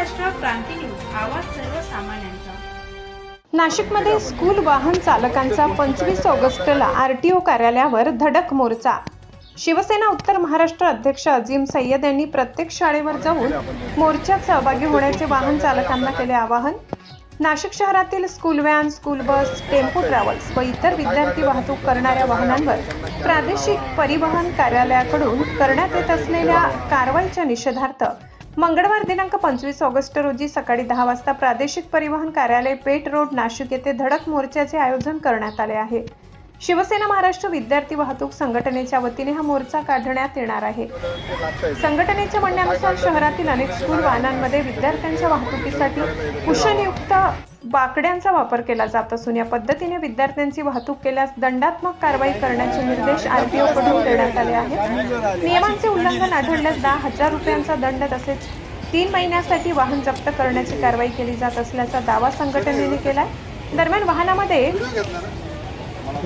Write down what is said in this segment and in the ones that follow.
महाराष्ट्र क्रांती news, आवाज सर्वसामान्यांचा। नाशिकमध्ये स्कूल वाहन चालकांचा 25 ऑगस्टला आरटीओ कार्यालयावर धडक मोर्चा। शिवसेना उत्तर महाराष्ट्र अध्यक्ष अजीम सय्यद यांनी प्रत्येक शाळेवर जाऊन मोर्चात सहभागी होण्याचे वाहन चालकांना केले आवाहन। नाशिक शहरातील school van, school bus, tempo travels व इतर विद्यार्थी वाहतूक करणाऱ्या वाहनांवर प्रादेशिक परिवहन कार्यालयाकडून करण्यात येत असलेल्या कारवाईच्या निषेधार्थ मंगळवार दिनांक 25 ऑगस्ट रोजी सकाळी 10 वाजता प्रादेशिक परिवहन कार्यालय पेठ रोड नाशिक येथे धडक मोर्चाचे आयोजन करण्यात आले आहे। शिवसेना महाराष्ट्र विद्यार्थी वाहतूक संघटनेच्या वतीने हा मोर्चा काढण्यात येणार आहे। संघटनेच्या म्हणण्यानुसार शहरातील अनेक स्कूल वाहनांमध्ये विद्यार्थ्यांच्या वाहतुकीसाठी कुशनयुक्त बाकड्यांचा वापर केला जात असून या पद्धतीने विद्यार्थ्यांची वाहतूक केल्यास दंडात्मक कारवाई करण्याचे निर्देश आरटीओ कडून देण्यात आले आहेत। नियमांचे उल्लंघन आढळल्यास 10,000 रुपयांचा दंड तसेच 3 महिन्यासाठी वाहन जप्त करण्याची कारवाई केली जात असल्याचा दावा संघटनेने केलाय। दरम्यान वाहनामध्ये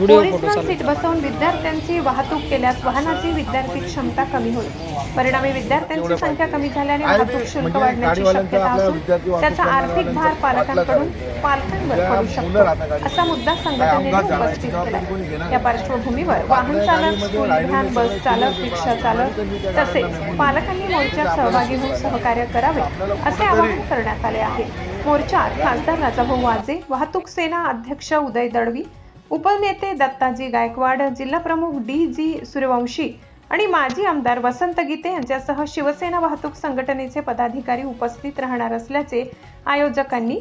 ओरिजिनल सीट बसवून विद्यार्थ्यांची वाहतूक केल्यास वाहनाची विद्यार्थी क्षमता कमी होईल। परिणामी विद्यार्थ्यांची संख्या कमी झाल्याने वाहतूक शुल्क वाढण्याची शक्यता असून त्याचा आर्थिक भार पालकांवर पडू शकतो असा मुद्दा संघटनेने उपस्थित केला। या पार्श्वभूमीवर वाहन चालक, स्कूल व्हॅन, बस चालक, रिक्षा चालक तसेच पालकांनी मोर्चात सहभागी होऊन सहकार्य करावे असे आवाहन करण्यात आले आहे। मोर्चात खासदार राजाभाऊ वाजे, वाहतूक सेना अध्यक्ष उदय दळवी, उपनेते दत्ताजी गायकवाड, जिल्हा प्रमुख डी.जी. सूर्यवंशी आणि माजी आमदार वसंत गीते यांच्यासह शिवसेना वाहतूक संघटनेचे पदाधिकारी उपस्थित राहणार असल्याचे आयोजकांनी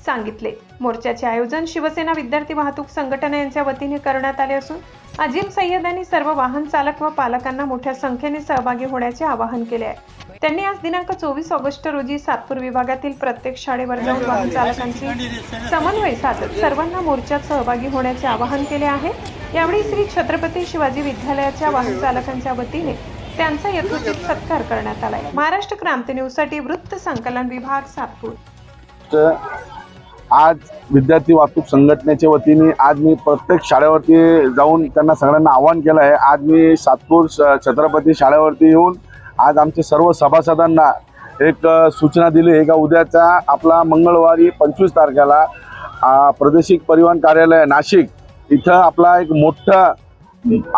सांगितले। मोर्चाचे आयोजन शिवसेना विद्यार्थी वाहतूक संघटना यांच्या वतीने करण्यात आले असून अजीम सय्यद यांनी सर्व वाहन चालक व पालकांना मोठ्या संख्येने सहभागी होण्याचे आवाहन केले आहे। त्यांनी आज दिनांक 24 ऑगस्ट रोजी सातपूर विभागातील प्रत्येक शाळेवर जाऊन वाहन चालकांची समन्वय साधत सर्वांना मोर्चात सहभागी होण्याचे आवाहन केले आहे। यावेळी श्री छत्रपती शिवाजी विद्यालयाच्या वाहन चालकांच्या वतीने त्यांचा यथोचित सत्कार करण्यात आला। महाराष्ट्र क्रांती न्यूज साठी वृत्त संकलन विभाग, सातपूर। आज विद्यार्थी वाहतूक संघटनेच्या वतीने आज मी प्रत्येक शाळेवरती जाऊन त्यांना सगळ्यांना आवाहन केलं आहे। आज मी सातपूर छत्रपती शाळेवरती येऊन आज आमचे सर्व सभासदांना एक सूचना दिली आहे का उद्याचा आपला मंगळवारी 25 तारखेला प्रादेशिक परिवहन कार्यालय नाशिक इथं आपला एक मोठा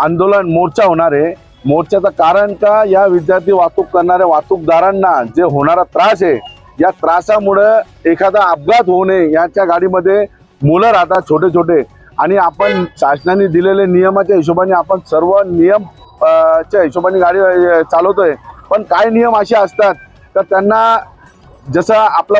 आंदोलन मोर्चा होणार आहे। मोर्चाचं कारण का या विद्यार्थी वाहतूक करणाऱ्या वाहतूकदारांना जे होणारा त्रास आहे, या त्रासामुळे एखादा अपघात होऊ नये याच्या गाडीमध्ये मुलं राहतात छोटे छोटे आणि आपण शासनाने दिलेले नियमाच्या हिशोबाने आपण सर्व नियम च्या हिशोबाने गाडी चालवतोय। पण काही नियम असे असतात तर त्यांना जसं आपला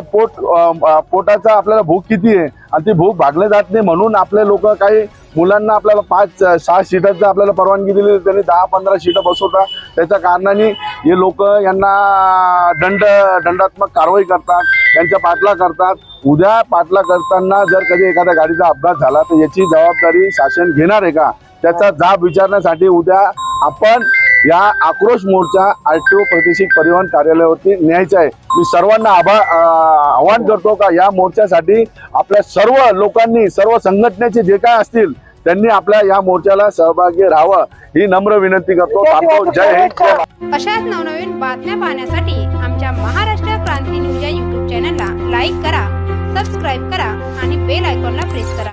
पोटाचा आपल्याला भूक किती आहे आणि ती भूक भागले जात नाही म्हणून आपले लोक काही मुलांना आपल्याला 5-6 सीटांचा आपल्याला परवानगी दिली, त्यांनी 10-15 सीटं बसवतात। त्याच्या कारणाने हे लोक यांना दंडात्मक कारवाई करतात, यांच्या पाठला करतात। उद्या पाठला करताना जर कधी एखाद्या गाडीचा अपघात झाला तर याची जबाबदारी शासन घेणार आहे का, त्याचा जाब विचारण्यासाठी उद्या आपण या आक्रोश मोर्चा आरटीओ प्रादेशिक परिवहन कार्यालयावरती न्यायचा आहे। मी सर्वांना आवाहन करतो का या मोर्चासाठी आपल्या सर्व लोकांनी, सर्व संघटनेचे जे काय असतील त्यांनी आपल्या या मोर्चाला सहभागी राहावं ही नम्र विनंती करतो। जय हिंद। अशाच नवनवीन बातम्या पाहण्यासाठी आमच्या महाराष्ट्र क्रांती न्यूज या YouTube चॅनलला लाईक करा, सबस्क्राईब करा आणि बेल आयकॉनला प्रेस करा।